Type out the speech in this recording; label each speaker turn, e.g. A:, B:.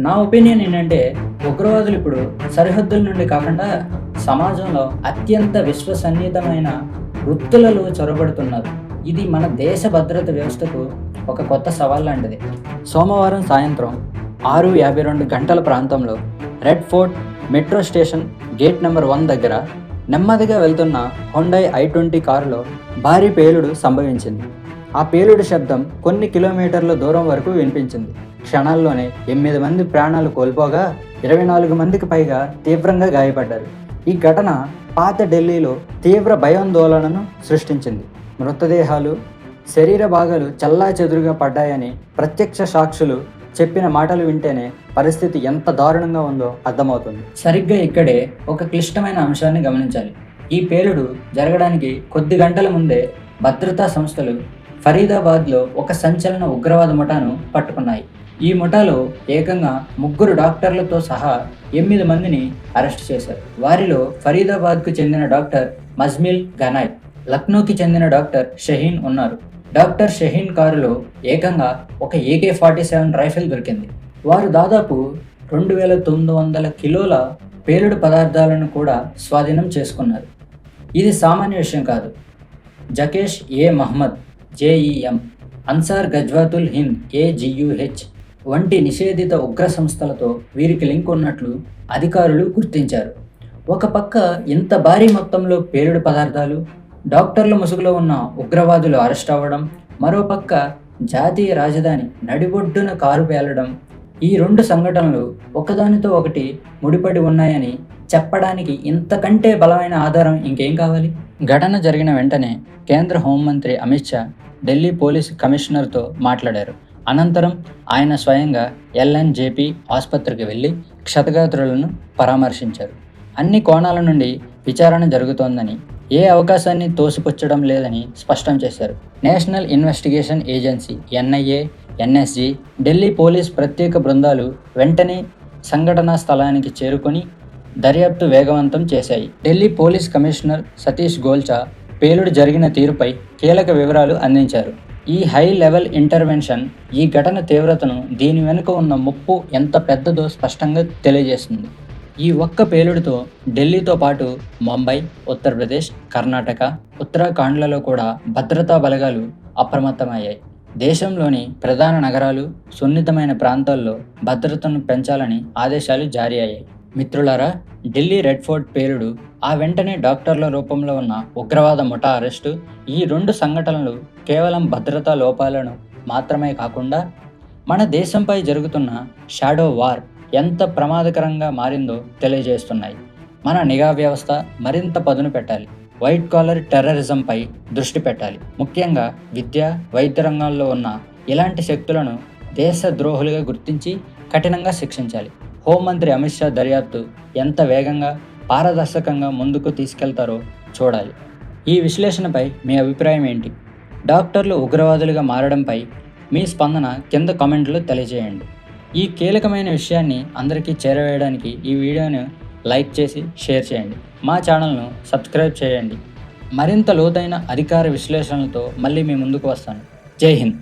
A: నా ఒపీనియన్ ఏంటంటే ఉగ్రవాదులు ఇప్పుడు సరిహద్దుల నుండి కాకుండా సమాజంలో అత్యంత విశ్వసనీయమైన వృత్తులలో చొరబడుతున్నారు. ఇది మన దేశ భద్రత వ్యవస్థకు ఒక కొత్త సవాల్ లాంటిది. సోమవారం సాయంత్రం 6:52 గంటల ప్రాంతంలో red fort metro station gate number 1 దగ్గర నెమ్మదిగా వెళ్తున్న హుండై i20 కారులో భారీ పేలుడు సంభవించింది. ఆ పేలుడు శబ్దం కొన్ని కిలోమీటర్ల దూరం వరకు వినిపించింది. క్షణాల్లోనే 8 మంది ప్రాణాలు కోల్పోగా 24 మందికి పైగా తీవ్రంగా గాయపడ్డారు. ఈ ఘటన పాత ఢిల్లీలో తీవ్ర భయాందోళనను సృష్టించింది. మృతదేహాలు, శరీర భాగాలు చెల్లాచెదురుగా పడ్డాయని ప్రత్యక్ష సాక్షులు చెప్పిన మాటలు వింటేనే పరిస్థితి ఎంత దారుణంగా ఉందో అర్థమవుతుంది. సరిగ్గా ఇక్కడే ఒక క్లిష్టమైన అంశాన్ని గమనించాలి. ఈ పేలుడు జరగడానికి కొద్ది గంటల ముందే భద్రతా సంస్థలు ఫరీదాబాద్లో ఒక సంచలన ఉగ్రవాద ముఠాను పట్టుకున్నాయి. ఈ ముఠాలో ఏకంగా 3 డాక్టర్లతో సహా 8 మందిని అరెస్ట్ చేశారు. వారిలో ఫరీదాబాద్కు చెందిన డాక్టర్ మజ్మిల్ గనాయ్, లక్నోకి చెందిన డాక్టర్ షహీన్ ఉన్నారు. డాక్టర్ షహీన్ కారులో ఏకంగా ఒక AK-47 రైఫిల్ దొరికింది. వారు దాదాపు 2900 కిలోల పేలుడు పదార్థాలను కూడా స్వాధీనం చేసుకున్నారు. ఇది సామాన్య విషయం కాదు. జకేష్ ఏ మహ్మద్ JEM, అన్సార్ గజ్వాతుల్ హింద్ AGUH వంటి నిషేధిత ఉగ్ర సంస్థలతో వీరికి లింక్ ఉన్నట్లు అధికారులు గుర్తించారు. ఒక పక్క ఇంత భారీ మొత్తంలో పేలుడు పదార్థాలు, డాక్టర్ల ముసుగులో ఉన్న ఉగ్రవాదులు అరెస్ట్ అవ్వడం, మరోపక్క జాతీయ రాజధాని నడిబొడ్డున కారు పేలడం, ఈ 2 సంఘటనలు ఒకదానితో ఒకటి ముడిపడి ఉన్నాయని చెప్పడానికి ఇంతకంటే బలమైన ఆధారం ఇంకేం కావాలి? ఘటన జరిగిన వెంటనే కేంద్ర హోంమంత్రి అమిత్ షా ఢిల్లీ పోలీస్ కమిషనర్తో మాట్లాడారు. అనంతరం ఆయన స్వయంగా LNJP ఆసుపత్రికి వెళ్ళి క్షతగాత్రులను పరామర్శించారు. అన్ని కోణాల నుండి విచారణ జరుగుతోందని, ఏ అవకాశాన్ని తోసిపుచ్చడం లేదని స్పష్టం చేశారు. National investigation agency NIA, NSG, Delhi police ప్రత్యేక బృందాలు వెంటనే సంఘటనా స్థలానికి చేరుకొని దర్యాప్తు వేగవంతం చేశాయి. ఢిల్లీ పోలీస్ కమిషనర్ సతీష్ గోల్చా పేలుడు జరిగిన తీరుపై కీలక వివరాలు అందించారు. ఈ హై లెవెల్ ఇంటర్వెన్షన్ ఈ ఘటన తీవ్రతను, దీని వెనుక ఉన్న ముప్పు ఎంత పెద్దదో స్పష్టంగా తెలియజేస్తుంది. ఈ ఒక్క పేలుడుతో ఢిల్లీతో పాటు ముంబై, ఉత్తరప్రదేశ్, కర్ణాటక, ఉత్తరాఖండ్లలో కూడా భద్రతా బలగాలు అప్రమత్తమయ్యాయి. దేశంలోని ప్రధాన నగరాలు, సున్నితమైన ప్రాంతాల్లో భద్రతను పెంచాలని ఆదేశాలు జారీ అయ్యాయి. మిత్రులారా, ఢిల్లీ రెడ్ ఫోర్ట్ పేలుడు, ఆ వెంటనే డాక్టర్ల రూపంలో ఉన్న ఉగ్రవాద ముఠా అరెస్టు, ఈ 2 సంఘటనలు కేవలం భద్రతా లోపాలను మాత్రమే కాకుండా మన దేశంపై జరుగుతున్న షాడో వార్ ఎంత ప్రమాదకరంగా మారిందో తెలియజేస్తున్నాయి. మన నిఘా వ్యవస్థ మరింత పదును పెట్టాలి. వైట్ కాలర్ టెర్రరిజంపై దృష్టి పెట్టాలి. ముఖ్యంగా విద్య, వైద్య రంగాల్లో ఉన్న ఇలాంటి శక్తులను దేశ ద్రోహులుగా గుర్తించి కఠినంగా శిక్షించాలి. హోంమంత్రి అమిత్ షా దర్యాప్తు ఎంత వేగంగా, పారదర్శకంగా ముందుకు తీసుకెళ్తారో చూడాలి. ఈ విశ్లేషణపై మీ అభిప్రాయం ఏంటి? డాక్టర్లు ఉగ్రవాదులుగా మారడంపై మీ స్పందన కింద కామెంట్లో తెలియజేయండి. ఈ కీలకమైన విషయాన్ని అందరికీ చేరవేయడానికి ఈ వీడియోను లైక్ చేసి షేర్ చేయండి. మా ఛానల్ను సబ్స్క్రైబ్ చేయండి. మరింత లోతైన అధికార విశ్లేషణలతో మళ్ళీ మీ ముందుకు వస్తాను. జై హింద్.